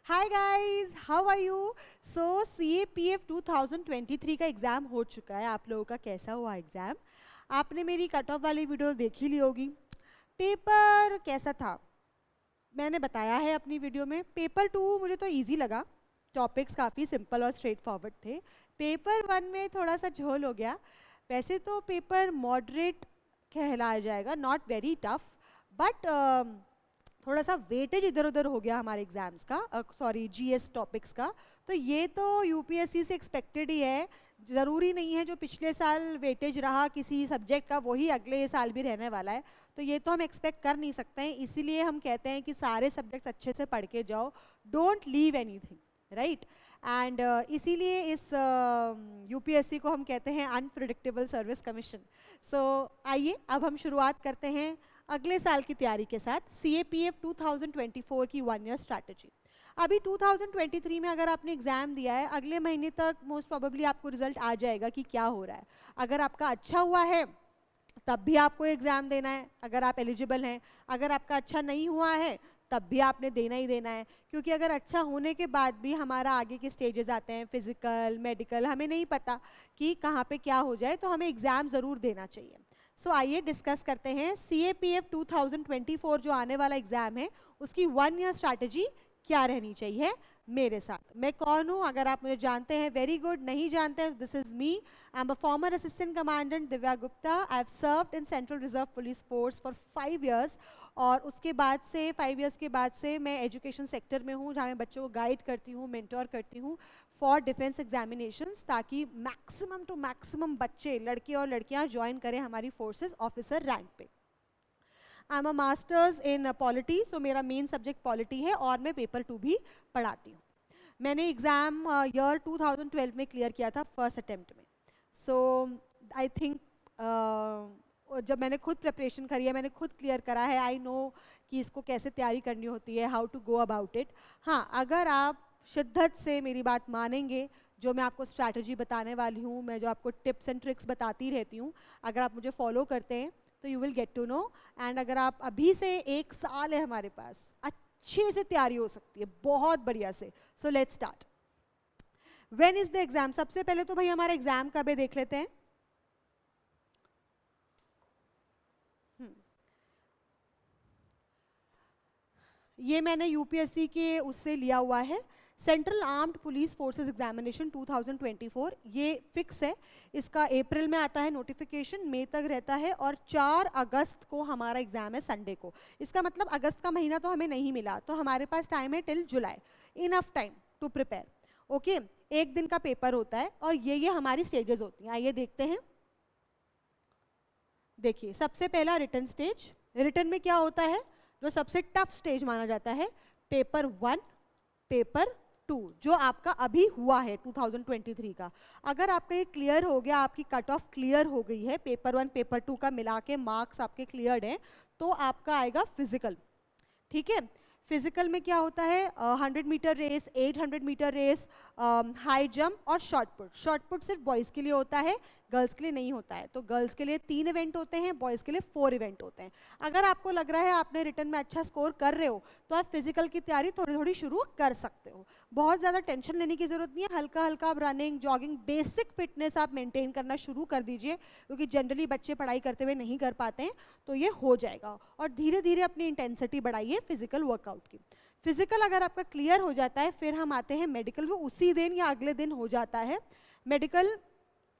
Hi guys, how are you? So CAPF 2023 का exam हो चुका है। आप लोगों का कैसा हुआ एग्ज़ाम? आपने मेरी कट ऑफ वाली वीडियो देखी ली होगी। पेपर कैसा था मैंने बताया है अपनी वीडियो में। पेपर 2 मुझे तो इजी लगा, टॉपिक्स काफ़ी सिंपल और स्ट्रेट फॉरवर्ड थे। पेपर 1 में थोड़ा सा झोल हो गया। वैसे तो पेपर मॉडरेट कहलाया जाएगा, नॉट वेरी टफ, बट थोड़ा सा वेटेज इधर उधर हो गया हमारे एग्जाम्स का, सॉरी GS टॉपिक्स का। तो ये तो UPSC से एक्सपेक्टेड ही है। ज़रूरी नहीं है जो पिछले साल वेटेज रहा किसी सब्जेक्ट का वही अगले साल भी रहने वाला है। तो ये तो हम एक्सपेक्ट कर नहीं सकते हैं, इसीलिए हम कहते हैं कि सारे सब्जेक्ट्स अच्छे से पढ़ के जाओ, don't leave anything, right. And इसीलिए इस UPSC को हम कहते हैं अनप्रिडिक्टेबल सर्विस कमीशन। सो आइए अब हम शुरुआत करते हैं अगले साल की तैयारी के साथ। CAPF 2024 की 1 ईयर स्ट्रैटेजी। अभी 2023 में अगर आपने एग्ज़ाम दिया है, अगले महीने तक मोस्ट प्रोबेबली आपको रिजल्ट आ जाएगा कि क्या हो रहा है। अगर आपका अच्छा हुआ है तब भी आपको एग्ज़ाम देना है अगर आप एलिजिबल हैं। अगर आपका अच्छा नहीं हुआ है तब भी आपने देना ही देना है, क्योंकि अगर अच्छा होने के बाद भी हमारा आगे के स्टेजेस आते हैं, फिजिकल, मेडिकल, हमें नहीं पता कि कहाँ पे क्या हो जाए, तो हमें एग्ज़ाम ज़रूर देना चाहिए। सो आइए डिस्कस करते हैं CAPF 2024 जो आने वाला एग्ज़ाम है उसकी 1 ईयर स्ट्रैटेजी क्या रहनी चाहिए। मेरे साथ मैं कौन हूँ अगर आप मुझे जानते हैं वेरी गुड, नहीं जानते हैं this is me. I am a former assistant commandant Divya Gupta. I have served in central reserve police force for 5 years, और उसके बाद से 5 ईयर्स के बाद से मैं एजुकेशन सेक्टर में हूँ, जहाँ मैं बच्चों को गाइड करती हूँ, मेंटोर करती हूँ फॉर डिफेंस एग्जामिनेशंस, ताकि मैक्सिमम टू मैक्सिमम बच्चे, लड़के और लड़कियाँ ज्वाइन करें हमारी फोर्सेस ऑफिसर रैंक पे। I am a masters in polity, so मेरा मेन सब्जेक्ट पॉलिटी है और मैं पेपर 2 भी पढ़ाती हूँ। मैंने एग्ज़ाम ईयर 2012 में क्लियर किया था फर्स्ट अटेम्प्ट में। सो आई थिंक जब मैंने खुद प्रिपरेशन करी है, मैंने खुद क्लियर करा है, आई नो कि इसको कैसे तैयारी करनी होती है, how to go about it. हाँ, अगर आप शिद्दत से मेरी बात मानेंगे, जो मैं आपको स्ट्रैटेजी बताने वाली हूँ, मैं जो आपको टिप्स एंड ट्रिक्स बताती रहती हूँ, अगर आप मुझे फॉलो करते हैं तो you will get to know. And अगर आप अभी से 1 साल है हमारे पास, अच्छे से तैयारी हो सकती है, बहुत बढ़िया से। So let's start. When is the exam? सबसे पहले तो भाई हमारा एग्जाम कब है देख लेते हैं। ये मैंने UPSC के उससे लिया हुआ है, central armed police forces examination 2024। ये फिक्स है, इसका अप्रैल में आता है नोटिफिकेशन, मई तक रहता है, और 4 अगस्त को हमारा एग्जाम है, संडे को। इसका मतलब अगस्त का महीना तो हमें नहीं मिला, तो हमारे पास टाइम है till July, enough time to prepare. Okay, 1 दिन का पेपर होता है और ये हमारी स्टेजेस होती हैं। आइए देखते हैं। देखिए, सबसे पहला रिटन स्टेज। रिटन में क्या होता है? जो सबसे टफ स्टेज माना जाता है, पेपर 1, पेपर 2, जो आपका अभी हुआ है 2023 का। अगर आपका ये क्लियर हो गया, आपकी कट ऑफ क्लियर हो गई है, पेपर 1 पेपर 2 का मिला के मार्क्स आपके क्लियर्ड हैं, तो आपका आएगा फिजिकल। ठीक है, फिजिकल में क्या होता है? 100 metre race, 800 metre race, high jump और शॉर्ट पुट। शॉर्ट पुट सिर्फ बॉयज़ के लिए होता है, गर्ल्स के लिए नहीं होता है। तो गर्ल्स के लिए 3 इवेंट होते हैं, बॉयज़ के लिए 4 इवेंट होते हैं। अगर आपको लग रहा है आपने रिटर्न में अच्छा स्कोर कर रहे हो, तो आप फिजिकल की तैयारी थोड़ी थोड़ी शुरू कर सकते हो। बहुत ज़्यादा टेंशन लेने की ज़रूरत नहीं है, हल्का हल्का आप रनिंग, जॉगिंग, बेसिक फिटनेस आप मेंटेन करना शुरू कर दीजिए, क्योंकि जनरली बच्चे पढ़ाई करते हुए नहीं कर पाते हैं, तो ये हो जाएगा। और धीरे धीरे अपनी इंटेंसिटी बढ़ाइए फिजिकल वर्कआउट की। फिजिकल अगर आपका क्लियर हो जाता है, फिर हम आते हैं मेडिकल। वो उसी दिन या अगले दिन हो जाता है मेडिकल।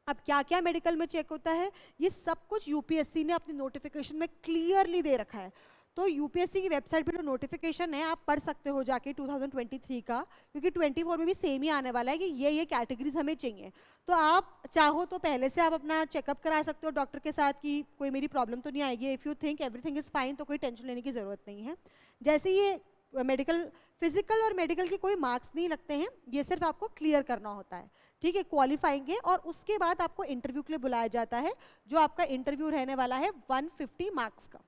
अब क्या क्या मेडिकल में चेक होता है, ये सब कुछ UPSC ने अपनी नोटिफिकेशन में क्लियरली दे रखा है। तो UPSC की वेबसाइट पे जो नोटिफिकेशन है आप पढ़ सकते हो जाके 2023 का, क्योंकि 24 में भी सेम ही आने वाला है कि ये कैटेगरीज हमें चाहिए। तो आप चाहो तो पहले से आप अपना चेकअप करा सकते हो डॉक्टर के साथ कि कोई मेरी प्रॉब्लम तो नहीं आएगी। If you think everything is fine, तो कोई टेंशन लेने की ज़रूरत नहीं है। जैसे ये मेडिकल, फिजिकल और मेडिकल के कोई मार्क्स नहीं लगते हैं, ये सिर्फ आपको क्लियर करना होता है। ठीक है, क्वालिफाइंग है, और उसके बाद आपको इंटरव्यू के लिए बुलाया जाता है, जो आपका इंटरव्यू रहने वाला है 150 मार्क्स का।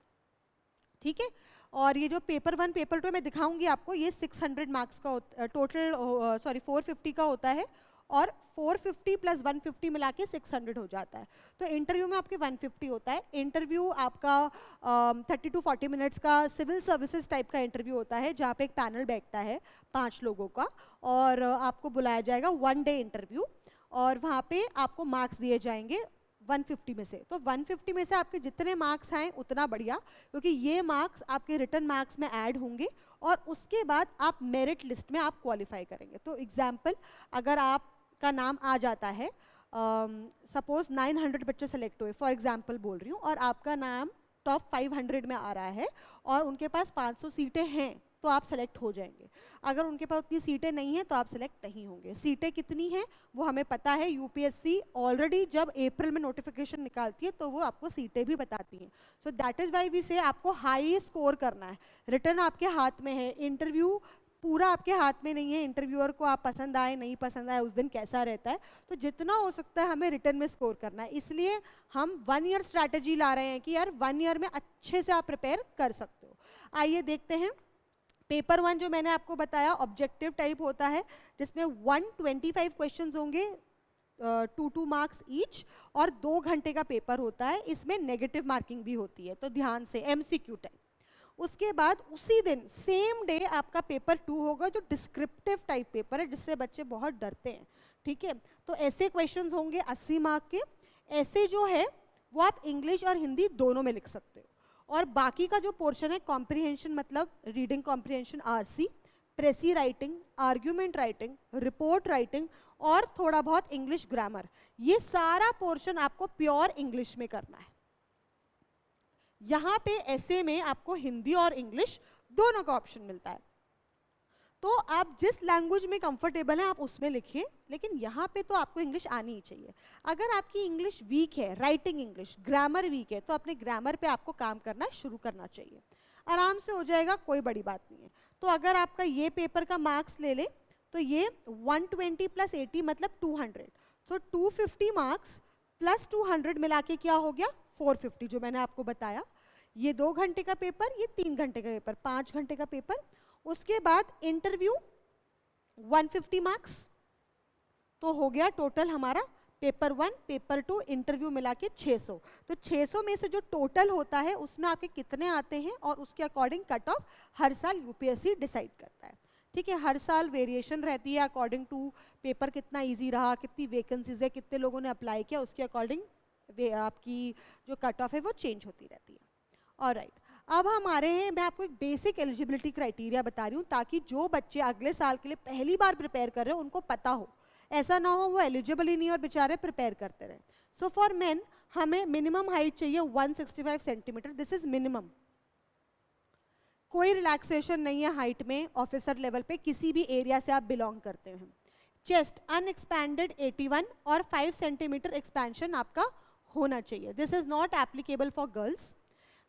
ठीक है, और ये जो पेपर 1 पेपर 2 मैं दिखाऊंगी आपको, ये 600 मार्क्स का टोटल, सॉरी 450 का होता है, और 450 प्लस 150 मिला के 600 हो जाता है। तो इंटरव्यू में आपके 150 होता है। इंटरव्यू आपका 30 to 40 मिनट्स का सिविल सर्विसेज टाइप का इंटरव्यू होता है, जहाँ पे एक पैनल बैठता है 5 लोगों का, और आपको बुलाया जाएगा 1 डे इंटरव्यू, और वहाँ पे आपको मार्क्स दिए जाएंगे 150 में से। तो 150 में से आपके जितने मार्क्स आए उतना बढ़िया, क्योंकि ये मार्क्स आपके रिटर्न मार्क्स में ऐड होंगे और उसके बाद आप मेरिट लिस्ट में आप क्वालिफाई करेंगे। तो एग्जाम्पल, अगर आपका नाम आ जाता है, सपोज 900 बच्चे सेलेक्ट हुए, फॉर एग्जाम्पल बोल रही हूँ, और आपका नाम टॉप 500 में आ रहा है और उनके पास 500 सीटें हैं, तो आप सेलेक्ट हो जाएंगे। अगर उनके पास उतनी सीटें नहीं हैं तो आप सेलेक्ट नहीं होंगे। सीटें कितनी हैं वो हमें पता है, यूपीएससी ऑलरेडी जब अप्रैल में नोटिफिकेशन निकालती है तो वो आपको सीटें भी बताती हैं। So that is why we say आपको हाई स्कोर करना है। रिटर्न आपके हाथ में है, इंटरव्यू पूरा आपके हाथ में नहीं है। इंटरव्यूअर को आप पसंद आए नहीं पसंद आए उस दिन कैसा रहता है, तो जितना हो सकता है हमें रिटर्न में स्कोर करना है। इसलिए हम 1 ईयर स्ट्रैटेजी ला रहे हैं कि यार 1 ईयर में अच्छे से आप प्रिपेयर कर सकते हो। आइए देखते हैं। पेपर 1 जो मैंने आपको बताया ऑब्जेक्टिव टाइप होता है, जिसमें 125 क्वेश्चंस होंगे, 2 मार्क्स ईच, और 2 घंटे का पेपर होता है। इसमें नेगेटिव मार्किंग भी होती है, तो ध्यान से, एमसीक्यू टाइप। उसके बाद उसी दिन सेम डे आपका पेपर 2 होगा, जो डिस्क्रिप्टिव टाइप पेपर है, जिससे बच्चे बहुत डरते हैं। ठीक है, तो ऐसे क्वेश्चंस होंगे 80 मार्क के। ऐसे जो है वो आप इंग्लिश और हिंदी दोनों में लिख सकते हो। और बाकी का जो पोर्शन है कॉम्प्रिहेंशन, मतलब reading comprehension RC, प्रेसी writing, argument writing, report writing और थोड़ा बहुत इंग्लिश ग्रामर, ये सारा पोर्शन आपको प्योर इंग्लिश में करना है। यहाँ पे ऐसे में आपको हिंदी और इंग्लिश दोनों का ऑप्शन मिलता है। तो आप जिस लैंग्वेज में कंफर्टेबल हैं आप उसमें लिखिए, लेकिन यहाँ पे तो आपको इंग्लिश आनी ही चाहिए। अगर आपकी इंग्लिश वीक है, राइटिंग इंग्लिश, ग्रामर वीक है, तो अपने ग्रामर पे आपको काम करना शुरू करना चाहिए। आराम से हो जाएगा, कोई बड़ी बात नहीं है। तो अगर आपका ये पेपर का मार्क्स ले ले तो ये 120 प्लस 80 मतलब 200, तो 250 मार्क्स प्लस 200 मिला के क्या हो गया 450, जो मैंने आपको बताया। ये 2 घंटे का पेपर, ये 3 घंटे का पेपर, 5 घंटे का पेपर। उसके बाद इंटरव्यू 150 मार्क्स, तो हो गया टोटल हमारा पेपर 1, पेपर 2, इंटरव्यू मिला के 600। तो 600 में से जो टोटल होता है उसमें आपके कितने आते हैं और उसके अकॉर्डिंग कट ऑफ हर साल यूपीएससी डिसाइड करता है। ठीक है, हर साल वेरिएशन रहती है अकॉर्डिंग टू पेपर कितना इजी रहा, कितनी वैकेंसीज है, कितने लोगों ने अप्लाई किया, उसके अकॉर्डिंग आपकी जो कट ऑफ है वो चेंज होती रहती है। ऑलराइट, अब हम आ रहे हैं, मैं आपको एक बेसिक एलिजिबिलिटी क्राइटेरिया बता रही हूँ, ताकि जो बच्चे अगले साल के लिए पहली बार प्रिपेयर कर रहे हो उनको पता हो, ऐसा ना हो वो एलिजिबल ही नहीं और बेचारे प्रिपेयर करते रहे। सो फॉर मेन हमें मिनिमम हाइट चाहिए 165 सेंटीमीटर, दिस इज मिनिमम। कोई रिलैक्सेशन नहीं है हाइट में, ऑफिसर लेवल पे किसी भी एरिया से आप बिलोंग करते हैं। चेस्ट अनएक्सपैंडेड 81 और 5 सेंटीमीटर एक्सपेंशन आपका होना चाहिए, this is not applicable for girls.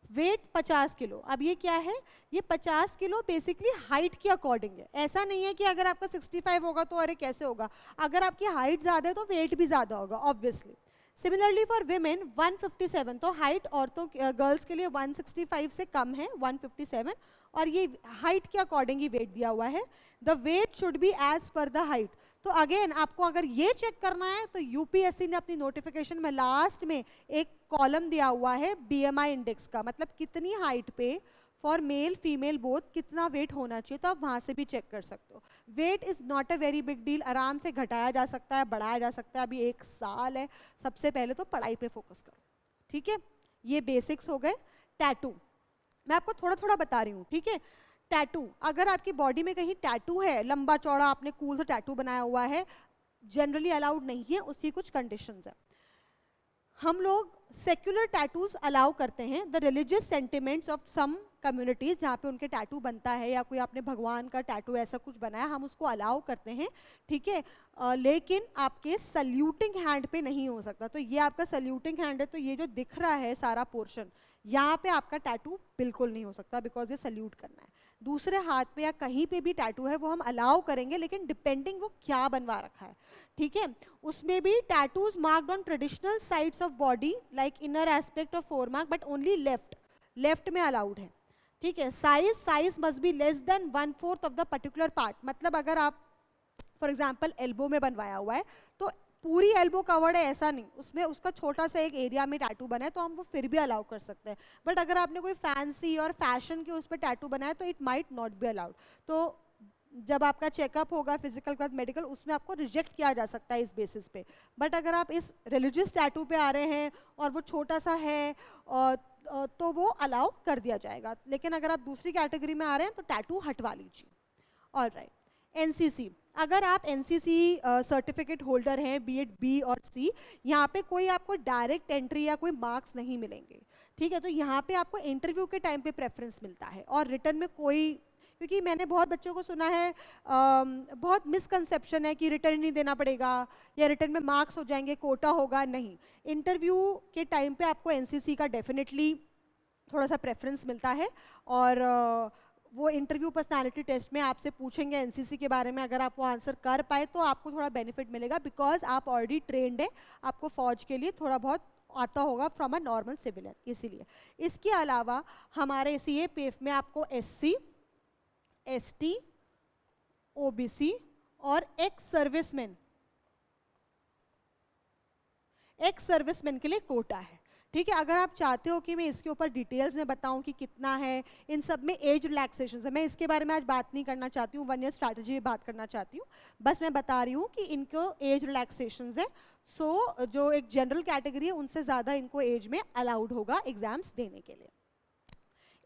Weight 50 kilo, अब ये क्या है, ये 50 किलो बेसिकली हाइट के अकॉर्डिंग है। ऐसा नहीं है कि अगर आपका 65 होगा तो अरे कैसे होगा, अगर आपकी हाइट ज़्यादा है तो वेट भी ज़्यादा होगा ऑब्वियसली। सिमिलरली फॉर विमेन 157, तो हाइट औरतों गर्ल्स के लिए 165 से कम है 157, और ये हाइट के अकॉर्डिंग ही वेट दिया हुआ है। The weight should be as per the height. तो अगेन आपको अगर ये चेक करना है तो यूपीएससी ने अपनी नोटिफिकेशन में लास्ट में एक कॉलम दिया हुआ है बीएमआई इंडेक्स का, मतलब कितनी हाइट पे फॉर मेल फीमेल बोथ कितना वेट होना चाहिए, तो आप वहाँ से भी चेक कर सकते हो। Weight is not a very big deal, आराम से घटाया जा सकता है, बढ़ाया जा सकता है। अभी 1 साल है, सबसे पहले तो पढ़ाई पे फोकस करो। ठीक है, ये बेसिक्स हो गए। टैटू मैं आपको थोड़ा थोड़ा बता रही हूँ। ठीक है, टैटू, अगर आपकी बॉडी में कहीं टैटू है, लंबा चौड़ा आपने कूल से टैटू बनाया हुआ है, जनरली अलाउड नहीं है, उसकी कुछ कंडीशंस है। हम लोग सेक्युलर टैटूज अलाउ करते हैं, the religious sentiments of some communities, जहाँ पे उनके टैटू बनता है या कोई आपने भगवान का टैटू ऐसा कुछ बनाया, हम उसको अलाउ करते हैं। ठीक है, लेकिन आपके सल्यूटिंग हैंड पे नहीं हो सकता। तो ये आपका सल्यूटिंग हैंड है, तो ये जो दिख रहा है सारा पोर्शन, यहाँ पे आपका टैटू बिल्कुल नहीं हो सकता, बिकॉज ये सल्यूट करना है। दूसरे हाथ पे या कहीं पे भी टैटू है वो हम अलाउ करेंगे, लेकिन डिपेंडिंग वो क्या बनवा रखा है। ठीक है, उसमें भी tattoos marked on traditional sides of body like inner aspect of forearm, but only left में अलाउड है। ठीक है, size must be less than 1/4 of the particular part, मतलब अगर आप फॉर एग्जाम्पल एल्बो में बनवाया हुआ है तो पूरी एल्बो कवर्ड है ऐसा नहीं, उसमें उसका छोटा सा एक एरिया में टैटू बना है तो हम वो फिर भी अलाउ कर सकते हैं। बट अगर आपने कोई फैंसी और फैशन के उस पर टैटू बनाया तो it might not be allowed. तो जब आपका चेकअप होगा फिजिकल के बाद मेडिकल, उसमें आपको रिजेक्ट किया जा सकता है इस बेसिस पे। बट अगर आप इस रिलीजियस टैटू पे आ रहे हैं और वो छोटा सा है तो वो अलाउ कर दिया जाएगा। लेकिन अगर आप दूसरी कैटेगरी में आ रहे हैं तो टैटू हटवा लीजिए। ऑलराइट, एनसीसी, अगर आप एनसीसी सर्टिफिकेट होल्डर हैं बी एड बी और सी, यहाँ पे कोई आपको डायरेक्ट एंट्री या कोई मार्क्स नहीं मिलेंगे, ठीक है। तो यहाँ पे आपको इंटरव्यू के टाइम पे प्रेफरेंस मिलता है और रिटर्न में कोई, क्योंकि मैंने बहुत बच्चों को सुना है बहुत मिसकंसेप्शन है कि रिटर्न नहीं देना पड़ेगा या रिटर्न में मार्क्स हो जाएंगे, कोटा होगा, नहीं। इंटरव्यू के टाइम पे आपको एनसीसी का डेफिनेटली थोड़ा सा प्रेफरेंस मिलता है और वो इंटरव्यू पर्सनालिटी टेस्ट में आपसे पूछेंगे एनसीसी के बारे में। अगर आप वो आंसर कर पाए तो आपको थोड़ा बेनिफिट मिलेगा बिकॉज आप ऑलरेडी ट्रेंड है, आपको फौज के लिए थोड़ा बहुत आता होगा फ्रॉम अ नॉर्मल सिविलियन, इसीलिए। इसके अलावा हमारे सीएपीएफ में आपको एससी, एसटी, ओबीसी और एक्स सर्विसमैन के लिए कोटा है, ठीक है। अगर आप चाहते हो कि मैं इसके ऊपर डिटेल्स में बताऊं कि कितना है, इन सब में एज रिलैक्सेशन है, मैं इसके बारे में आज बात नहीं करना चाहती हूँ, 1 ईयर स्ट्रैटेजी में बात करना चाहती हूँ। बस मैं बता रही हूँ कि इनको एज रिलैक्सेशन है। सो जो एक जनरल कैटेगरी है उनसे ज़्यादा इनको एज में अलाउड होगा एग्जाम्स देने के लिए।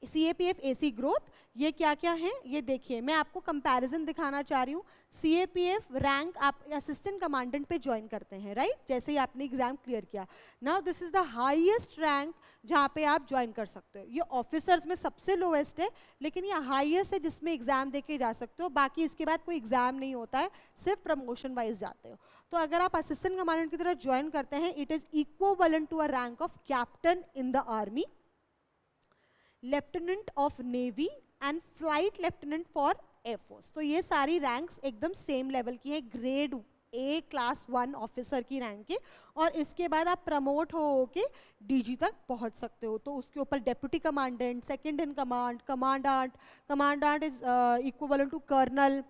सीएपीएफ एसी ग्रोथ, ये क्या क्या है ये देखिए, मैं आपको कंपैरिजन दिखाना चाह रही हूँ। सीएपीएफ रैंक आप असिस्टेंट कमांडेंट पे ज्वाइन करते हैं, राइट, जैसे ही आपने एग्जाम क्लियर किया। Now this is the highest rank जहाँ पे आप ज्वाइन कर सकते हो। ये ऑफिसर्स में सबसे लोएस्ट है, लेकिन ये हाईएस्ट है जिसमें एग्जाम दे के जा सकते हो। बाकी इसके बाद कोई एग्जाम नहीं होता है, सिर्फ प्रमोशन वाइज जाते हो। तो अगर आप असिस्टेंट कमांडेंट की तरह ज्वाइन करते हैं, it is equivalent to a rank of captain in the army, lieutenant of navy and flight lieutenant for air force. तो ये सारी रैंक्स एकदम सेम लेवल की है, ग्रेड ए क्लास 1 ऑफिसर की रैंक है। और इसके बाद आप प्रमोट हो के डीजी तक पहुंच सकते हो। तो उसके ऊपर deputy commandant, second in command, commandant is equivalent to colonel,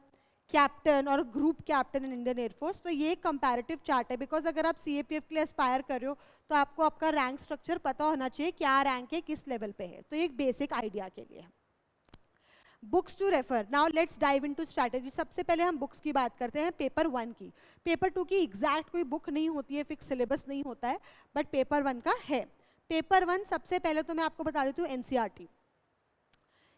captain और group captain in Indian air force. तो ये कंपैरेटिव चार्ट है, बिकॉज अगर आप सीएपीएफ के लिए एस्पायर कर रहे हो तो आपको आपका रैंक स्ट्रक्चर पता होना चाहिए, क्या रैंक है, किस लेवल पे है। तो एक बेसिक आइडिया के लिए। Books to refer, now let's dive into strategy. सबसे पहले हम बुक्स की बात करते हैं पेपर 1 की। पेपर 2 की एग्जैक्ट कोई बुक नहीं होती है, फिक्स सिलेबस नहीं होता है, बट पेपर 1 का है। पेपर 1 सबसे पहले तो मैं आपको बता देती हूँ एनसीईआरटी।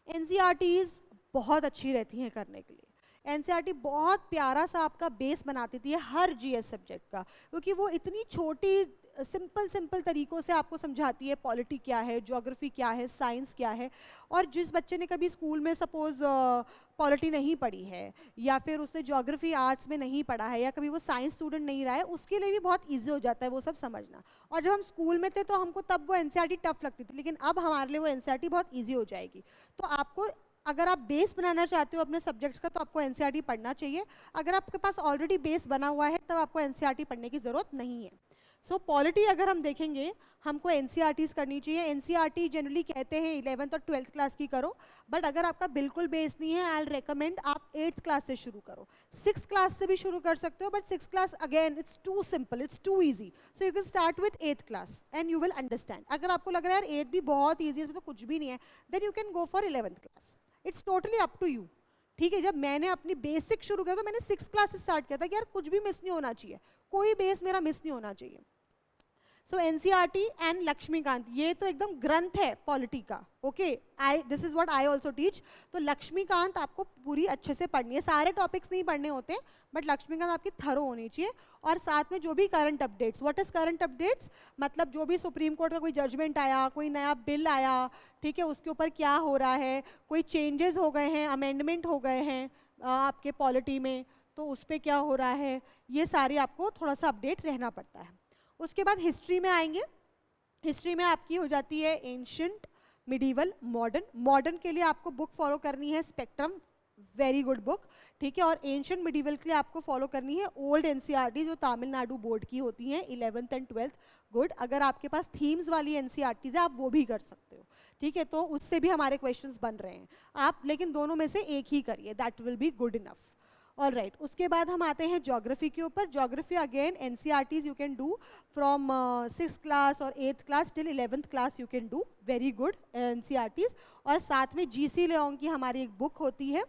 एनसीईआरटीज बहुत अच्छी रहती हैं करने के लिए। एनसीईआरटी बहुत प्यारा सा आपका बेस बना देती है हर जीएस सब्जेक्ट का, क्योंकि वो इतनी छोटी सिंपल तरीकों से आपको समझाती है पॉलिटी क्या है, ज्योग्राफी क्या है, साइंस क्या है। और जिस बच्चे ने कभी स्कूल में सपोज पॉलिटी नहीं पढ़ी है या फिर उसने ज्योग्राफी आर्ट्स में नहीं पढ़ा है या कभी वो साइंस स्टूडेंट नहीं रहा है, उसके लिए भी बहुत ईजी हो जाता है वो सब समझना। और जब हम स्कूल में थे तो हमको तब वो एनसीईआरटी टफ लगती थी, लेकिन अब हमारे लिए वो एनसीईआरटी बहुत ईजी हो जाएगी। तो आपको अगर आप बेस बनाना चाहते हो अपने सब्जेक्ट्स का तो आपको एनसीईआरटी पढ़ना चाहिए। अगर आपके पास ऑलरेडी बेस बना हुआ है तब आपको एनसीईआरटी पढ़ने की ज़रूरत नहीं है। सो पॉलिटी अगर हम देखेंगे हमको एनसीईआरटीज करनी चाहिए। एनसीईआरटी जनरली कहते हैं 11th और 12th क्लास की करो, बट अगर आपका बिल्कुल बेस नहीं है आई विल रिकमेंड आप 8th क्लास से शुरू करो। 6th क्लास से भी शुरू कर सकते हो, but 6th class again it's too simple, it's too easy, so you can start with 8th class and you will understand. अगर आपको लग रहा है यार 8 भी बहुत ईजी है, इसमें तो कुछ भी नहीं है, then you can go for 11th class. It's totally up to you, ठीक है। जब मैंने अपनी बेसिक शुरू किया तो मैंने 6th क्लास से स्टार्ट किया था कि यार कुछ भी मिस नहीं होना चाहिए, कोई बेस मेरा मिस नहीं होना चाहिए। सो एनसीईआरटी एंड लक्ष्मीकांत, ये तो एकदम ग्रंथ है पॉलिटी का, okay. This is what I also teach. तो लक्ष्मीकांत आपको पूरी अच्छे से पढ़नी है, सारे टॉपिक्स नहीं पढ़ने होते, बट लक्ष्मीकांत आपकी थरो होनी चाहिए। और साथ में जो भी current updates, what is current updates, मतलब जो भी सुप्रीम कोर्ट का कोई जजमेंट आया, कोई नया बिल आया, ठीक है, उसके ऊपर क्या हो रहा है, कोई चेंजेस हो गए हैं, अमेंडमेंट हो गए हैं आपके पॉलिटी में, तो उस पर क्या हो रहा है, ये सारी आपको थोड़ा सा अपडेट रहना पड़ता है। उसके बाद हिस्ट्री में आएंगे। हिस्ट्री में आपकी हो जाती है एंशिएंट, मिडीवल, मॉडर्न। मॉडर्न के लिए आपको बुक फॉलो करनी है स्पेक्ट्रम, वेरी गुड बुक, ठीक है। और एंशिएंट मिडीवल के लिए आपको फॉलो करनी है ओल्ड एनसीईआरटी जो तमिलनाडु बोर्ड की होती हैं 11th एंड 12th, गुड। अगर आपके पास थीम्स वाली एनसीईआरटीज है आप वो भी कर सकते हो, ठीक है, तो उससे भी हमारे क्वेश्चंस बन रहे हैं आप, लेकिन दोनों में से एक ही करिए, that will be good enough. All right, उसके बाद हम आते हैं ज्योग्राफी के ऊपर. Geography again NCERTs you can do from 6th class और 8th class till 11th class you can do. Very good NCERTs. और साथ में जीसी लेओंग की हमारी एक बुक होती है,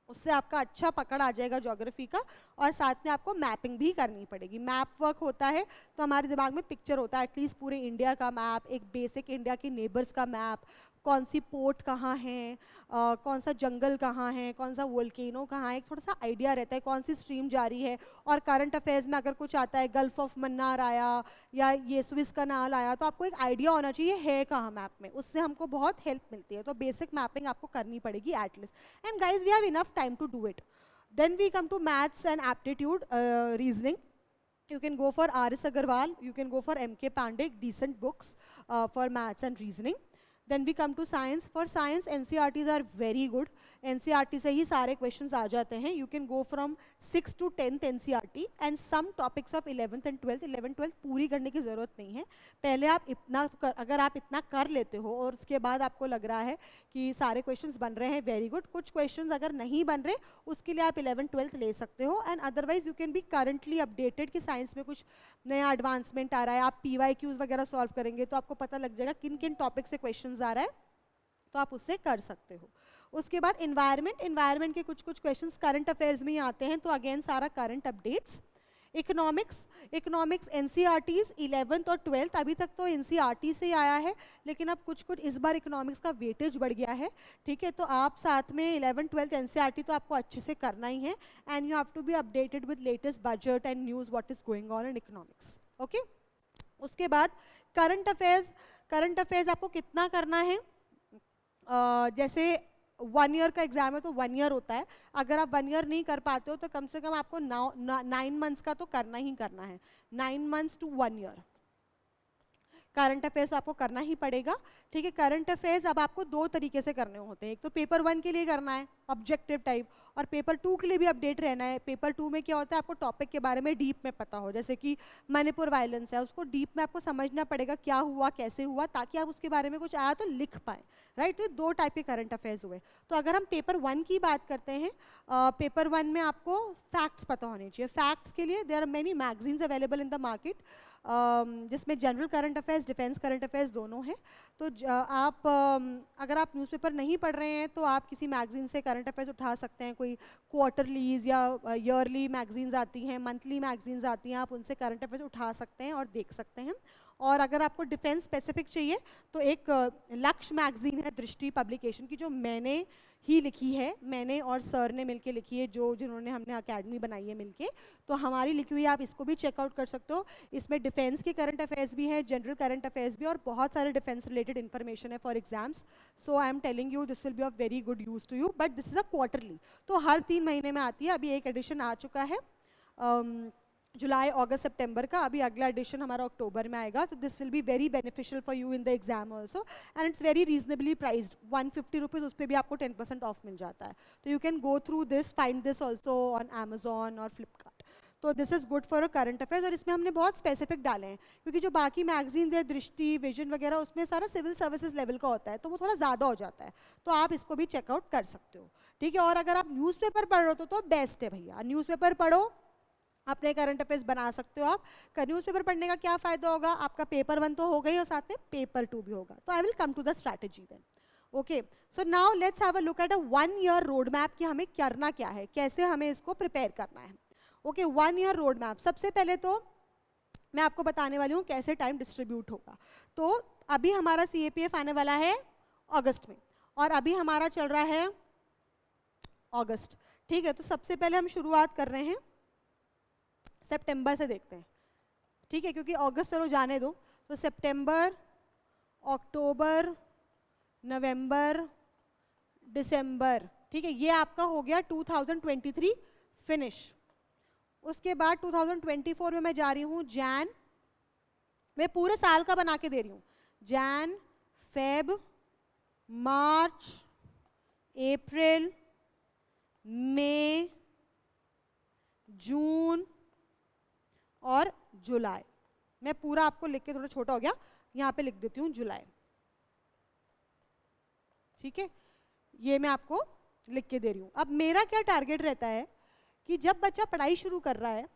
उससे आपका अच्छा पकड़ आ जाएगा ज्योग्राफी का. और साथ में आपको मैपिंग भी करनी पड़ेगी. मैप वर्क होता है तो हमारे दिमाग में पिक्चर होता है एटलीस्ट पूरे इंडिया का मैप, एक बेसिक इंडिया के नेबर्स का मैप, कौन सी पोर्ट कहाँ है, कौन सा जंगल कहाँ है, कौन सा वोल्केनो कहाँ है, एक थोड़ा सा आइडिया रहता है कौन सी स्ट्रीम जारी है. और करंट अफेयर्स में अगर कुछ आता है, गल्फ ऑफ मन्नार आया या ये स्विस कनाल आया, तो आपको एक आइडिया होना चाहिए है कहाँ मैप में. उससे हमको बहुत हेल्प मिलती है. तो बेसिक मैपिंग आपको करनी पड़ेगी at least. And guys we have enough time to do it. Then we come to maths and aptitude reasoning. You can go for R.S. Agarwal, you can go for M.K. Pandey, decent books for maths and reasoning. Then we come to science. For science, NCERTs are very good. NCERT से ही सारे questions आ जाते हैं. You can go from 6th to 10th NCERT and some topics of 11th and 12th. 11th 12th पूरी करने की ज़रूरत नहीं है. पहले आप इतना अगर आप इतना कर लेते हो और उसके बाद आपको लग रहा है कि सारे questions बन रहे हैं, very good. कुछ questions अगर नहीं बन रहे, उसके लिए आप 11th 12th ले सकते हो. And otherwise you can be currently updated कि साइंस में कुछ नया एडवांसमेंट आ रहा है. आप PYQs वगैरह सॉल्व करेंगे तो आपको पता लग जाएगा किन किन टॉपिक से क्वेश्चंस आ रहा है, तो आप उससे कर सकते हो. उसके बाद इन्वायरमेंट. इन्वायरमेंट के कुछ कुछ क्वेश्चंस करंट अफेयर्स में ही आते हैं, तो अगेन सारा current updates. Economics. Economics NCERTs 11th और 12th अभी तक तो एनसीईआरटी से ही आया है, लेकिन अब कुछ कुछ इस बार इकोनॉमिक्स का वेटेज बढ़ गया है. ठीक है, तो आप साथ में 11th 12th एनसीईआरटी तो आपको अच्छे से करना ही है. And you have to be updated with latest budget and news what is going on in economics. Okay. उसके बाद करंट अफेयर्स. करंट अफेयर्स आपको कितना करना है, जैसे 1 ईयर का एग्जाम है तो 1 ईयर होता है. अगर आप 1 ईयर नहीं कर पाते हो तो कम से कम आपको 9 मंथ्स का तो करना ही करना है. 9 months to 1 year current affairs आपको करना ही पड़ेगा. ठीक है. करंट अफेयर्स अब आपको 2 तरीके से करने होते हैं. एक तो पेपर 1 के लिए करना है ऑब्जेक्टिव टाइप, और पेपर 2 के लिए भी अपडेट रहना है. पेपर 2 में क्या होता है, आपको टॉपिक के बारे में डीप में पता हो, जैसे कि मणिपुर वायलेंस है, उसको डीप में आपको समझना पड़ेगा क्या हुआ कैसे हुआ, ताकि आप उसके बारे में कुछ आया तो लिख पाएँ. राइट. तो 2 टाइप के करंट अफेयर्स हुए. तो अगर हम पेपर 1 की बात करते हैं, पेपर 1 में आपको फैक्ट्स पता होने चाहिए. फैक्ट्स के लिए there are many magazines available in the market, जिसमें general current affairs, defence current affairs दोनों हैं. तो आप अगर आप न्यूज़पेपर नहीं पढ़ रहे हैं तो आप किसी मैगजीन से करंट अफेयर्स उठा सकते हैं. कोई क्वार्टरलीज या ईयरली मैगजीन्स आती हैं, मंथली मैगजीन्स आती हैं, आप उनसे करंट अफेयर्स उठा सकते हैं और देख सकते हैं. और अगर आपको डिफेंस स्पेसिफिक चाहिए तो एक लक्ष्य मैगजीन है दृष्टि पब्लिकेशन की, जो मैंने ही लिखी है, मैंने और सर ने मिलके लिखी है, जिन्होंने हमने अकेडमी बनाई है मिलके. तो हमारी लिखी हुई आप इसको भी चेकआउट कर सकते हो. इसमें डिफेंस के करंट अफेयर्स भी हैं, जनरल करंट अफेयर्स भी, और बहुत सारे डिफेंस रिलेटेड इन्फॉर्मेशन है for exams. So I am telling you this will be of very good use to you. But this is a quarterly, तो हर 3 महीने में आती है. अभी एक एडिशन आ चुका है जुलाई अगस्त सितंबर का. अभी अगला एडिशन हमारा अक्टूबर में आएगा. तो this will be very beneficial for you in the exam also, and it's very reasonably priced. 150 rupees उस पर भी आपको 10% ऑफ मिल जाता है. तो you can go through this, find this also on Amazon और फ्लिपकार्ट. तो this is good for a current affairs. और इसमें हमने बहुत स्पेसिफिक डाले हैं, क्योंकि जो बाकी मैगजीन है दृष्टि, विजन वगैरह, उसमें सारा सिविल सर्विसेज लेवल का होता है, तो वो थोड़ा ज़्यादा हो जाता है. तो आप इसको भी चेकआउट कर सकते हो. ठीक है. और अगर आप न्यूज़पेपर पढ़ रहे हो तो बेस्ट है भैया, न्यूज़पेपर पढ़ो, अपने करंट अफेयर्स बना सकते हो आप. न्यूज़पेपर पढ़ने का क्या फ़ायदा होगा, आपका पेपर 1 तो हो गई और साथ में पेपर 2 भी होगा. तो I will come to the strategy then. Okay. So now let's have a look at a 1 year road map कि हमें करना क्या है, कैसे हमें इसको प्रिपेयर करना है. ओके. 1 year road map. सबसे पहले तो मैं आपको बताने वाली हूँ कैसे टाइम डिस्ट्रीब्यूट होगा. तो अभी हमारा CAPF आने वाला है अगस्त में, और अभी हमारा चल रहा है अगस्त. ठीक है. तो सबसे पहले हम शुरुआत कर रहे हैं सितंबर से, देखते हैं. ठीक है. क्योंकि अगस्त चलो जाने दो. तो सितंबर, अक्टूबर, नवंबर, दिसंबर. ठीक है. ये आपका हो गया 2023 फिनिश. उसके बाद 2024 में मैं जा रही हूँ जैन. मैं पूरे साल का बना के दे रही हूँ. जैन, फेब, मार्च, अप्रैल, मई, जून और जुलाई. मैं पूरा आपको लिख के, थोड़ा छोटा हो गया, यहाँ पे लिख देती हूँ जुलाई. ठीक है. ये मैं आपको लिख के दे रही हूँ. अब मेरा क्या टारगेट रहता है कि जब बच्चा पढ़ाई शुरू कर रहा है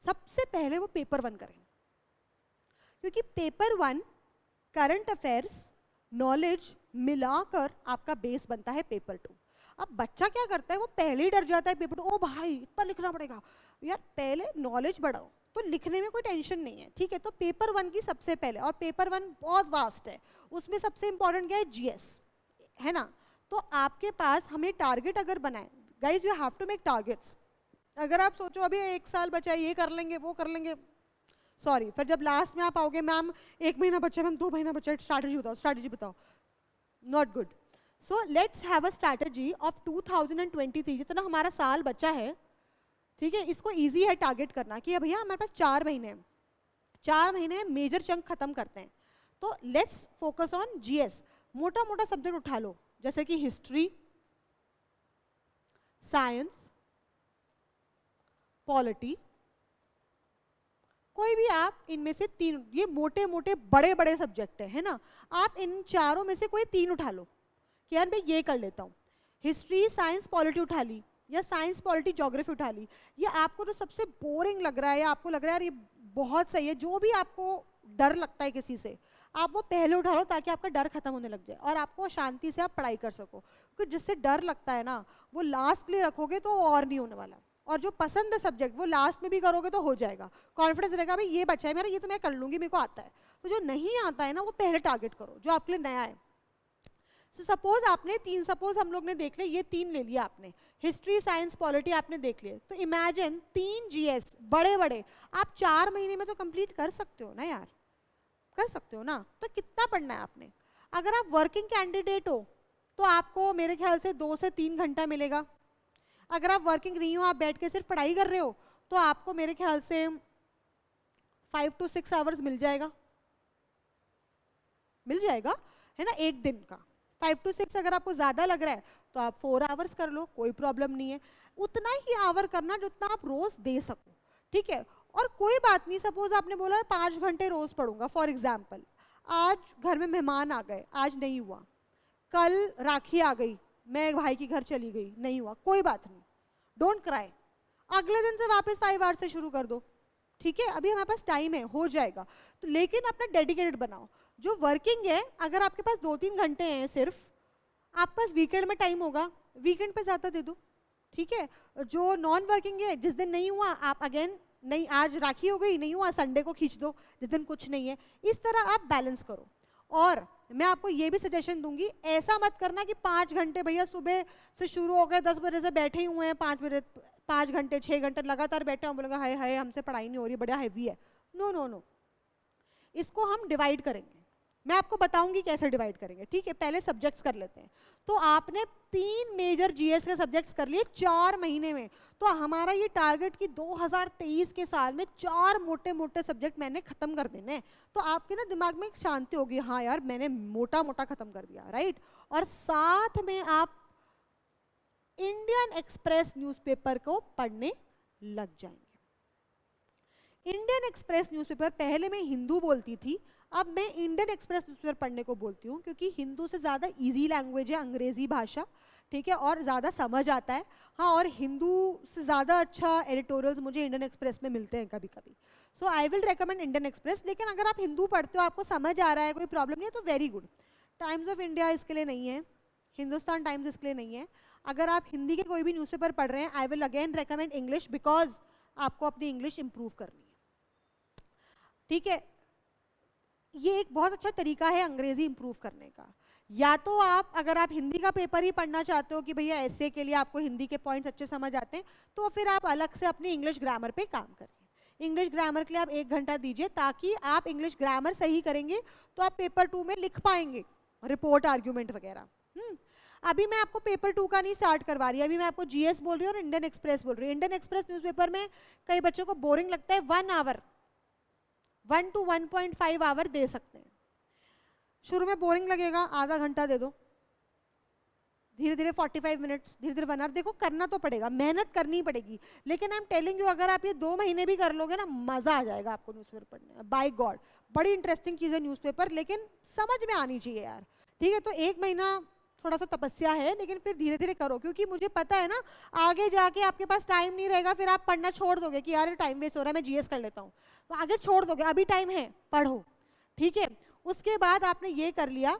सबसे पहले वो पेपर 1 करें, क्योंकि पेपर 1 करंट अफेयर्स नॉलेज मिलाकर आपका बेस बनता है पेपर 2। अब बच्चा क्या करता है, वो पहले ही डर जाता है पेपर 2, ओ भाई इतना लिखना पड़ेगा। यार पहले नॉलेज बढ़ाओ तो लिखने में कोई टेंशन नहीं है, ठीक है। तो पेपर 1 की सबसे पहले, और पेपर 1 बहुत वास्ट है, उसमें सबसे इंपॉर्टेंट क्या है, जीएस, है ना। तो आपके पास हमें टारगेट अगर बनाए, guys you have to make targets. अगर आप सोचो अभी 1 साल बचा है, ये कर लेंगे वो कर लेंगे, सॉरी, फिर जब लास्ट में आप आओगे मैम 1 महीना बचा है, मैम 2 महीना बचा है, स्ट्रैटेजी बताओ, not good. So let's have a strategy of 2023, जितना हमारा साल बचा है, ठीक है, इसको इजी है टारगेट करना कि भैया हमारे पास 4 महीने हैं, 4 महीने मेजर चंक खत्म करते हैं। तो लेट्स फोकस ऑन जीएस, मोटा मोटा सब्जेक्ट उठा लो, जैसे कि हिस्ट्री, साइंस, पॉलिटी, कोई भी आप इनमें से 3, ये मोटे मोटे बड़े बड़े सब्जेक्ट है ना, आप इन चारों में से कोई 3 उठा लो कि यार मैं ये कर लेता हूँ। हिस्ट्री, साइंस, पॉलिटी उठा ली, या साइंस, पॉलिटी, ज्योग्राफी उठा ली। ये आपको तो सबसे बोरिंग लग रहा है या आपको लग रहा है यार ये बहुत सही है, जो भी आपको डर लगता है किसी से, आप वो पहले उठा लो ताकि आपका डर खत्म होने लग जाए और आपको शांति से आप पढ़ाई कर सको। क्योंकि जिससे डर लगता है ना, वो लास्ट के लिए रखोगे तो और नहीं होने वाला, और जो पसंद है सब्जेक्ट वो लास्ट में भी करोगे तो हो जाएगा, कॉन्फिडेंस रहेगा भाई ये बच्चा है मेरा, ये तो मैं कर लूँगी, मेरे को आता है। तो जो नहीं आता है ना वो पहले टारगेट करो, जो आपके लिए नया है। तो सपोज आपने 3, सपोज हम लोग ने देख लिया, ये 3 ले लिया आपने, हिस्ट्री, साइंस, पॉलिटी आपने देख लिया। तो इमेजिन 3 जीएस बड़े बड़े आप 4 महीने में तो कंप्लीट कर सकते हो ना यार, कर सकते हो ना। तो कितना पढ़ना है आपने, अगर आप वर्किंग कैंडिडेट हो तो आपको मेरे ख्याल से 2 से 3 घंटा मिलेगा। अगर आप वर्किंग नहीं हो, आप बैठ के सिर्फ पढ़ाई कर रहे हो, तो आपको मेरे ख्याल से 5 to 6 आवर्स मिल जाएगा, है ना, एक दिन का। 5 to 6 अगर आपको ज़्यादा लग रहा है तो आप 4 आवर्स कर लो, कोई प्रॉब्लम नहीं है। उतना ही आवर करना जितना आप रोज़ दे सको, ठीक है। और कोई बात नहीं, सपोज आपने बोला 5 घंटे रोज़ पढ़ूंगा, फॉर एग्जाम्पल आज घर में मेहमान आ गए, आज नहीं हुआ, कल राखी आ गई, मैं भाई के घर चली गई, नहीं हुआ, कोई बात नहीं, डोंट क्राई, अगले दिन से वापस 5 आवर्स से शुरू कर दो, ठीक है। अभी हमारे पास टाइम है, हो जाएगा। तो लेकिन अपना डेडिकेटेड बनाओ। जो वर्किंग है, अगर आपके पास 2-3 घंटे हैं सिर्फ, आपके पास वीकेंड में टाइम होगा, वीकेंड पे ज़्यादा दे दो, ठीक है। जो नॉन वर्किंग है, जिस दिन नहीं हुआ आप अगेन, नहीं आज राखी हो गई नहीं हुआ, संडे को खींच दो जिस दिन कुछ नहीं है। इस तरह आप बैलेंस करो। और मैं आपको ये भी सजेशन दूंगी, ऐसा मत करना कि 5 घंटे भैया सुबह से शुरू हो गए, 10 बजे से बैठे ही हुए हैं, 5 घंटे 6 घंटे लगातार बैठे हैं, बोलेंगे हाय हाय हमसे पढ़ाई नहीं हो रही, बड़ा हैवी है। नो नो नो, इसको हम डिवाइड करेंगे, मैं आपको बताऊंगी कैसे डिवाइड करेंगे, ठीक है। पहले सब्जेक्ट्स कर लेते हैं। तो आपने 3 मेजर जीएस के सब्जेक्ट्स कर लिए 4 महीने में। तो हमारा ये टारगेट कि 2023 के साल में 4 मोटे मोटे सब्जेक्ट मैंने खत्म कर देने हैं। तो आपके ना दिमाग में एक शांति होगी, हाँ यार मैंने मोटा मोटा खत्म कर दिया, राइट। और साथ में आप इंडियन एक्सप्रेस न्यूज़पेपर को पढ़ने लग जाएंगे। इंडियन एक्सप्रेस न्यूज़पेपर, पहले मैं हिंदू बोलती थी, अब मैं इंडियन एक्सप्रेस न्यूज़पेपर पढ़ने को बोलती हूँ, क्योंकि हिंदू से ज़्यादा इजी लैंग्वेज है, अंग्रेज़ी भाषा, ठीक है, और ज़्यादा समझ आता है। हाँ, और हिंदू से ज़्यादा अच्छा एडिटोरियल्स मुझे इंडियन एक्सप्रेस में मिलते हैं कभी कभी। So I will recommend Indian Express. लेकिन अगर आप हिंदू पढ़ते हो, आपको समझ आ रहा है, कोई प्रॉब्लम नहीं है, तो very good. Times of India इसके लिए नहीं है, हिंदुस्तान टाइम्स इसके लिए नहीं है। अगर आप हिंदी के कोई भी न्यूज़पेपर पढ़ रहे हैं, I will again recommend English, because आपको अपनी इंग्लिश इंप्रूव करनी है, ठीक है। ये एक बहुत अच्छा तरीका है अंग्रेजी इंप्रूव करने का। या तो आप, अगर आप हिंदी का पेपर ही पढ़ना चाहते हो कि भैया ऐसे के लिए आपको हिंदी के पॉइंट्स अच्छे समझ आते हैं, तो फिर आप अलग से अपनी इंग्लिश ग्रामर पे काम करिए। इंग्लिश ग्रामर के लिए आप 1 घंटा दीजिए, ताकि आप इंग्लिश ग्रामर सही करेंगे तो आप पेपर 2 में लिख पाएंगे, रिपोर्ट, आर्ग्यूमेंट वगैरह। अभी मैं आपको पेपर 2 का नहीं स्टार्ट करवा रही, अभी मैं आपको जीएस बोल रही हूँ और इंडियन एक्सप्रेस बोल रही हूँ। इंडियन एक्सप्रेस न्यूज़पेपर में कई बच्चों को बोरिंग लगता है, 1 आवर 1 to 1.5 आवर दे सकते हैं। शुरू में बोरिंग लगेगा, आधा घंटा दे दो, धीरे धीरे 45 मिनट्स, धीरे धीरे 1 आवर। देखो करना तो पड़ेगा, मेहनत करनी पड़ेगी, लेकिन आई एम टेलिंग यू, अगर आप ये 2 महीने भी कर लोगे ना, मजा आ जाएगा आपको न्यूज़पेपर पढ़ने में। बाय गॉड, बड़ी इंटरेस्टिंग चीज़ है न्यूज़पेपर, लेकिन समझ में आनी चाहिए यार, ठीक है। तो 1 महीना थोड़ा सा तपस्या है, लेकिन फिर धीरे धीरे करो, क्योंकि मुझे पता है ना आगे जाके आपके पास टाइम नहीं रहेगा, फिर आप पढ़ना छोड़ दोगे कि यार टाइम वेस्ट हो रहा है, मैं जीएस कर लेता हूँ, तो आगे छोड़ दोगे। अभी टाइम है, पढ़ो, ठीक है। उसके बाद आपने ये कर लिया,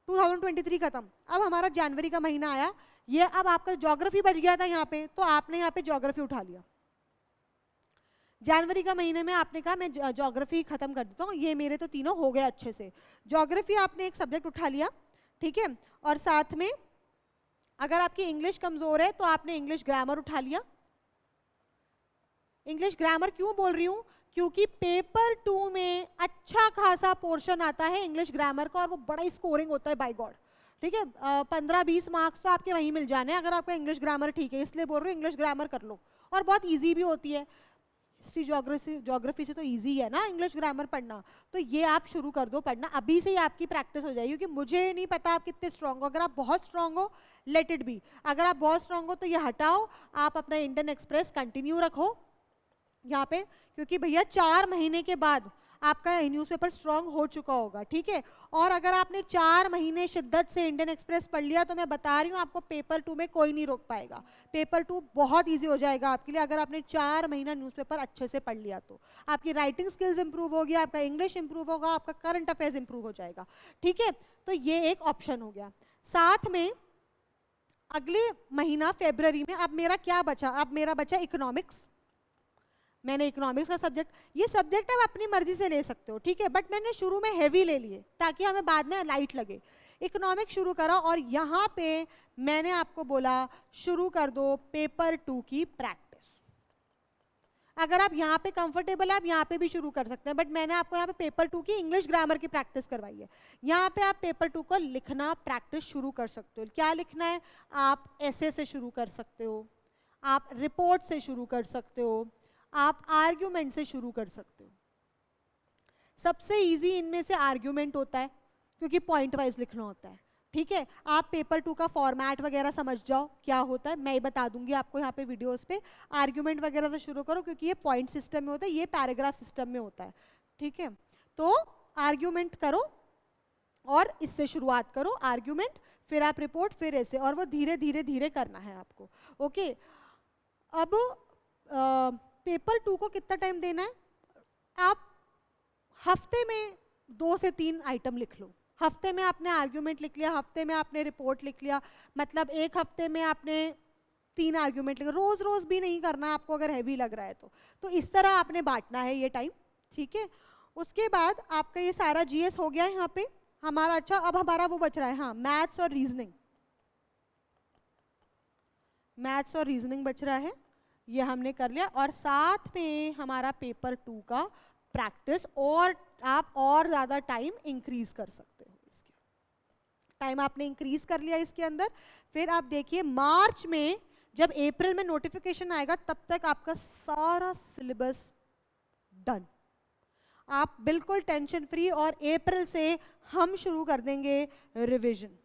2023 खत्म, अब हमारा जनवरी का महीना आया, ये अब आपका ज्योग्राफी बच गया था यहाँ पे, तो आपने यहाँ पे ज्योग्राफी उठा लिया। जनवरी का महीने में आपने कहा मैं ज्योग्राफी खत्म कर देता हूँ, ये मेरे तो तीनों हो गए अच्छे से। ज्योग्राफी आपने एक सब्जेक्ट उठा लिया, ठीक है। और साथ में अगर आपकी इंग्लिश कमजोर है तो आपने इंग्लिश ग्रामर उठा लिया। इंग्लिश ग्रामर क्यों बोल रही हूँ, क्योंकि पेपर 2 में अच्छा खासा पोर्शन आता है इंग्लिश ग्रामर का, और वो बड़ा ही स्कोरिंग होता है बाय गॉड, ठीक है। 15-20 मार्क्स तो आपके वहीं मिल जाने अगर आपका इंग्लिश ग्रामर ठीक है, इसलिए बोल रही हूँ इंग्लिश ग्रामर कर लो, और बहुत ईजी भी होती है। हिस्ट्री ज्योग्राफी से तो इजी है ना इंग्लिश ग्रामर पढ़ना, तो ये आप शुरू कर दो पढ़ना, अभी से ही आपकी प्रैक्टिस हो जाएगी, क्योंकि मुझे नहीं पता आप कितने स्ट्रांग हो। अगर आप बहुत स्ट्रांग हो, लेट इट बी, अगर आप बहुत स्ट्रांग हो तो ये हटाओ, आप अपना इंडियन एक्सप्रेस कंटिन्यू रखो यहाँ पे, क्योंकि भैया 4 महीने के बाद आपका न्यूज़पेपर स्ट्रांग हो चुका होगा, ठीक है। और अगर आपने 4 महीने शिद्दत से इंडियन एक्सप्रेस पढ़ लिया तो मैं बता रही हूँ आपको पेपर 2 में कोई नहीं रोक पाएगा, पेपर 2 बहुत इजी हो जाएगा आपके लिए, अगर आपने 4 महीना न्यूज़पेपर अच्छे से पढ़ लिया तो आपकी राइटिंग स्किल्स इंप्रूव होगी, आपका इंग्लिश इंप्रूव होगा, आपका करंट अफेयर्स इंप्रूव हो जाएगा, ठीक है। तो ये एक ऑप्शन हो गया। साथ में अगले महीना फरवरी में अब मेरा क्या बचा, अब मेरा बचा इकोनॉमिक्स। मैंने इकोनॉमिक्स का सब्जेक्ट, ये सब्जेक्ट आप अपनी मर्जी से ले सकते हो, ठीक है, बट मैंने शुरू में हैवी ले लिए ताकि हमें बाद में लाइट लगे। इकोनॉमिक्स शुरू करा, और यहाँ पे मैंने आपको बोला शुरू कर दो पेपर 2 की प्रैक्टिस। अगर आप यहाँ पे कंफर्टेबल है आप यहाँ पे भी शुरू कर सकते हैं, बट मैंने आपको यहाँ पे पेपर 2 की इंग्लिश ग्रामर की प्रैक्टिस करवाई है। यहाँ पे आप पेपर 2 को लिखना प्रैक्टिस शुरू कर सकते हो। क्या लिखना है, आप ऐसे से शुरू कर सकते हो, आप रिपोर्ट से शुरू कर सकते हो, आप आर्ग्यूमेंट से शुरू कर सकते हो। सबसे इजी इनमें से आर्ग्यूमेंट होता है, क्योंकि पॉइंट वाइज लिखना होता है, ठीक है। आप पेपर 2 का फॉर्मेट वगैरह समझ जाओ क्या होता है, मैं ही बता दूंगी आपको यहाँ पे वीडियोस पे। आर्ग्यूमेंट वगैरह से शुरू करो, क्योंकि ये पॉइंट सिस्टम में होता है, ये पैराग्राफ सिस्टम में होता है, ठीक है। तो आर्ग्यूमेंट करो और इससे शुरुआत करो, आर्ग्यूमेंट, फिर आप रिपोर्ट, फिर ऐसे, और वो धीरे धीरे धीरे करना है आपको, ओके। अब पेपर 2 को कितना टाइम देना है, आप हफ्ते में 2 से 3 आइटम लिख लो। हफ्ते में आपने आर्ग्यूमेंट लिख लिया, हफ्ते में आपने रिपोर्ट लिख लिया, मतलब एक हफ्ते में आपने 3 आर्ग्यूमेंट लिख, रोज रोज भी नहीं करना आपको अगर हैवी लग रहा है तो इस तरह आपने बांटना है ये टाइम, ठीक है। उसके बाद आपका ये सारा जीएस हो गया है यहाँ पे हमारा। अच्छा, अब हमारा वो बच रहा है, हाँ, मैथ्स और रीजनिंग। मैथ्स और रीजनिंग बच रहा है, ये हमने कर लिया, और साथ में हमारा पेपर 2 का प्रैक्टिस, और आप और ज़्यादा टाइम इंक्रीज कर सकते हो। इसके टाइम आपने इंक्रीज कर लिया इसके अंदर। फिर आप देखिए मार्च में, जब अप्रैल में नोटिफिकेशन आएगा तब तक आपका सारा सिलेबस डन, आप बिल्कुल टेंशन फ्री, और अप्रैल से हम शुरू कर देंगे रिवीजन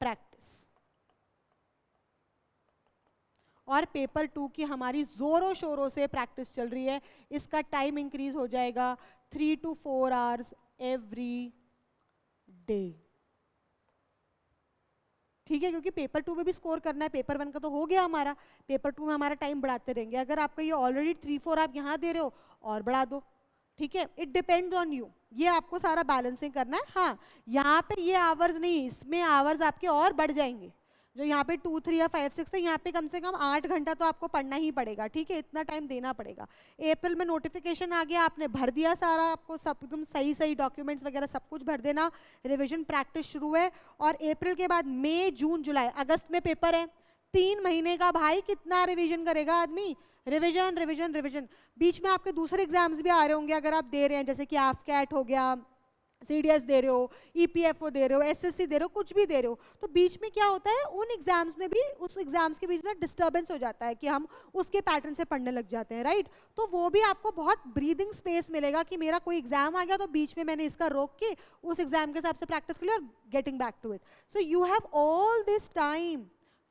प्रैक्टिस। और पेपर 2 की हमारी जोरों शोरों से प्रैक्टिस चल रही है, इसका टाइम इंक्रीज हो जाएगा 3 to 4 आवर्स एवरी डे, ठीक है, क्योंकि पेपर 2 में भी स्कोर करना है। पेपर 1 का तो हो गया हमारा, पेपर 2 में हमारा टाइम बढ़ाते रहेंगे। अगर आपका ये ऑलरेडी 3-4 आप यहाँ दे रहे हो, और बढ़ा दो, ठीक है, इट डिपेंड्स ऑन यू, ये आपको सारा बैलेंसिंग करना है। हाँ, यहाँ पे ये आवर्स नहीं, इसमें आवर्स आपके और बढ़ जाएंगे, जो यहाँ पे 2, 3 या 5, 6 है, यहाँ पे कम से कम 8 घंटा तो आपको पढ़ना ही पड़ेगा, ठीक है, इतना टाइम देना पड़ेगा। अप्रैल में नोटिफिकेशन आ गया, आपने भर दिया सारा, आपको सब एकदम सही सही डॉक्यूमेंट्स वगैरह सब कुछ भर देना, रिविजन प्रैक्टिस शुरू है। और अप्रैल के बाद मई, जून, जुलाई, अगस्त में पेपर है, 3 महीने का भाई कितना रिविजन करेगा आदमी, रिविजन रिविजन रिविजन। बीच में आपके दूसरे एग्जाम्स भी आ रहे होंगे अगर आप दे रहे हैं, जैसे कि AFCAT हो गया, CDS दे रहे हो, EPFO दे रहे हो, SSC दे रहे हो, कुछ भी दे रहे हो, तो बीच में क्या होता है, उन एग्जाम्स में भी, उस एग्जाम्स के बीच में डिस्टर्बेंस हो जाता है कि हम उसके पैटर्न से पढ़ने लग जाते हैं, राइट। तो वो भी आपको बहुत ब्रीदिंग स्पेस मिलेगा कि मेरा कोई एग्जाम आ गया तो बीच में मैंने इसका रोक के उस एग्जाम के हिसाब से प्रैक्टिस कर लिया और getting back to it. So you have all this time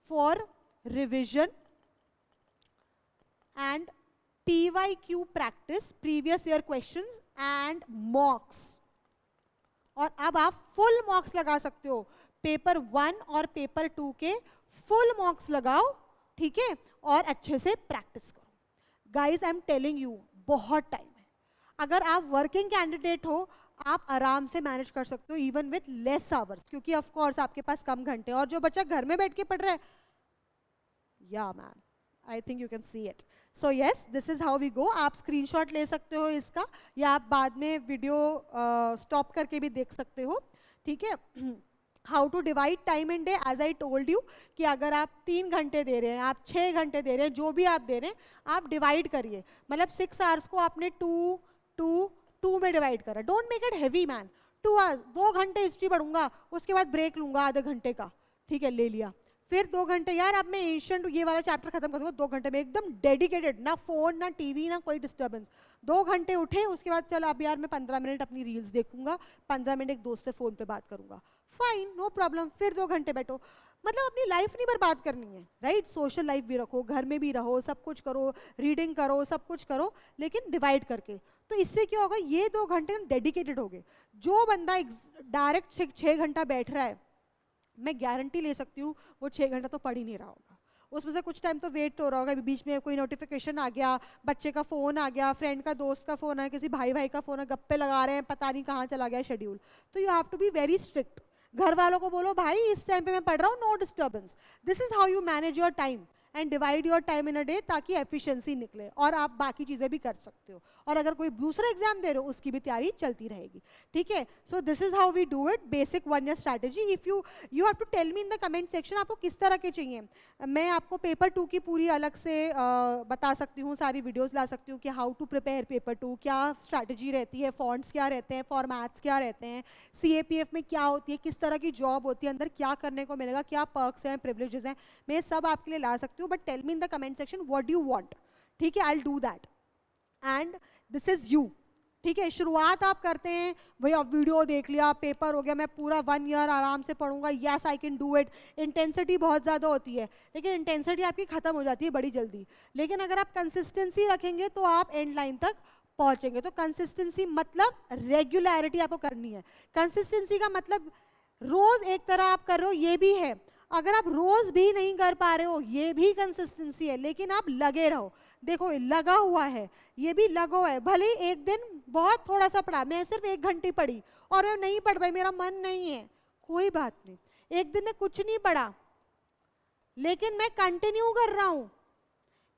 for revision and PYQ practice, previous year questions and mocks, और अब आप फुल मार्क्स लगा सकते हो। पेपर 1 और पेपर 2 के फुल मार्क्स लगाओ, ठीक है, और अच्छे से प्रैक्टिस करो। Guys I am telling you, बहुत टाइम है। अगर आप वर्किंग कैंडिडेट हो, आप आराम से मैनेज कर सकते हो इवन विथ लेस आवर्स, क्योंकि ऑफ कोर्स आपके पास कम घंटे। और जो बच्चा घर में बैठ के पढ़ रहा है, या man, I think you can see it. So yes, this is how we go. आप स्क्रीनशॉट ले सकते हो इसका, या आप बाद में वीडियो स्टॉप करके भी देख सकते हो, ठीक है। How to divide time in day, as I told you कि अगर आप 3 घंटे दे रहे हैं, आप 6 घंटे दे रहे हैं, जो भी आप दे रहे हैं, आप डिवाइड करिए। मतलब 6 आवर्स को आपने 2 में डिवाइड करा। Don't make it heavy man. 2 hours, 2 घंटे हिस्ट्री पढ़ूंगा, उसके बाद ब्रेक लूंगा आधे घंटे का, ठीक है, ले लिया। फिर 2 घंटे, यार अब मैं एशियंट ये वाला चैप्टर खत्म कर दूंगा 2 घंटे में, एकदम डेडिकेटेड, ना फोन ना टीवी ना कोई डिस्टर्बेंस। 2 घंटे उठे, उसके बाद चल अब यार मैं 15 मिनट अपनी रील्स देखूंगा, 15 मिनट एक दोस्त से फोन पे बात करूंगा, फाइन, नो प्रॉब्लम। फिर 2 घंटे बैठो। मतलब अपनी लाइफ नहीं बर्बाद करनी है, राइट। सोशल लाइफ भी रखो, घर में भी रहो, सब कुछ करो, रीडिंग करो, सब कुछ करो, लेकिन डिवाइड करके। तो इससे क्या होगा, ये 2 घंटे डेडिकेटेड हो गए। जो बंदा डायरेक्ट 6 घंटा बैठ रहा है, मैं गारंटी ले सकती हूँ वो 6 घंटा तो पढ़ ही नहीं रहा होगा। उसमें से कुछ टाइम तो वेट हो रहा होगा, बीच में कोई नोटिफिकेशन आ गया, बच्चे का फ़ोन आ गया, फ्रेंड का, दोस्त का फ़ोन है, किसी भाई का फ़ोन है, गप्पे लगा रहे हैं, पता नहीं कहाँ चला गया शेड्यूल। तो you have to be very strict. घर वालों को बोलो, भाई इस टाइम पे मैं पढ़ रहा हूँ, no disturbance. This is how you manage your time and divide your time in a day, ताकि एफिशिएंसी निकले और आप बाकी चीज़ें भी कर सकते हो। और अगर कोई दूसरा एग्जाम दे रहे हो, उसकी भी तैयारी चलती रहेगी, ठीक है। So this is how we do it, basic 1 year strategy. If you have to tell me in the comment section आपको किस तरह के चाहिए। मैं आपको पेपर 2 की पूरी अलग से बता सकती हूँ, सारी वीडियोस ला सकती हूँ कि हाउ टू प्रिपेयर पेपर 2, क्या स्ट्रैटेजी रहती है, फॉन्ट्स क्या रहते हैं, फॉर्मेट्स क्या रहते हैं, CAPF में क्या होती है, किस तरह की जॉब होती है, अंदर क्या करने को मिलेगा, क्या पर्क्स हैं, प्रिविलेजेस हैं, मैं सब आपके लिए ला सकती हूँ। But tell me in the comment section what do you want, ठीक है, I will do that. And this is you, ठीक है। शुरुआत आप करते हैं, भाई अब वीडियो देख लिया, पेपर हो गया, मैं पूरा 1 ईयर आराम से पढ़ूंगा, yes I can do it. Intensity बहुत ज़्यादा होती है, लेकिन इंटेंसिटी आपकी खत्म हो जाती है बड़ी जल्दी। लेकिन अगर आप कंसिस्टेंसी रखेंगे तो आप एंड लाइन तक पहुंचेंगे। तो कंसिस्टेंसी मतलब रेगुलरिटी आपको करनी है। कंसिस्टेंसी का मतलब रोज एक तरह आप कर रहे हो, ये भी है। अगर आप रोज भी नहीं कर पा रहे हो, ये भी कंसिस्टेंसी है, लेकिन आप लगे रहो। देखो लगा हुआ है, ये भी लगा हुआ है। भले एक दिन बहुत थोड़ा सा पढ़ा, मैं सिर्फ 1 घंटे पढ़ी और मैं नहीं पढ़ पाई, मेरा मन नहीं है, कोई बात नहीं। एक दिन में कुछ नहीं पढ़ा, लेकिन मैं कंटिन्यू कर रहा हूं,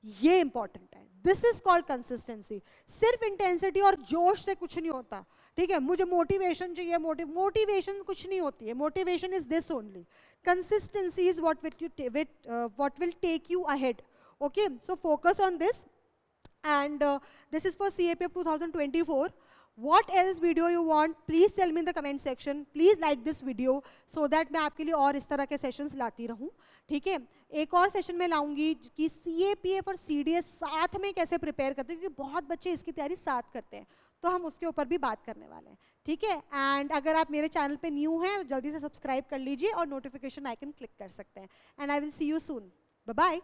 ये इंपॉर्टेंट है। This is called consistency. सिर्फ इंटेंसिटी और जोश से कुछ नहीं होता, ठीक है। मुझे मोटिवेशन चाहिए, मोटिवेशन कुछ नहीं होती है। Motivation is this only, consistency is what will take you ahead. Okay, so focus on this, and this is for CAPF 2024. What else video you want, please tell me in the comment section. Please like this video so that मैं आपके लिए और इस तरह के sessions लाती रहूं, ठीक है। एक और सेशन में लाऊंगी कि CAPF और CDS साथ में कैसे प्रिपेयर करते हैं, क्योंकि बहुत बच्चे इसकी तैयारी साथ करते हैं, तो हम उसके ऊपर भी बात करने वाले हैं, ठीक है। एंड अगर आप मेरे चैनल पे न्यू हैं तो जल्दी से सब्सक्राइब कर लीजिए और नोटिफिकेशन आइकन क्लिक कर सकते हैं। And I will see you soon, bye bye.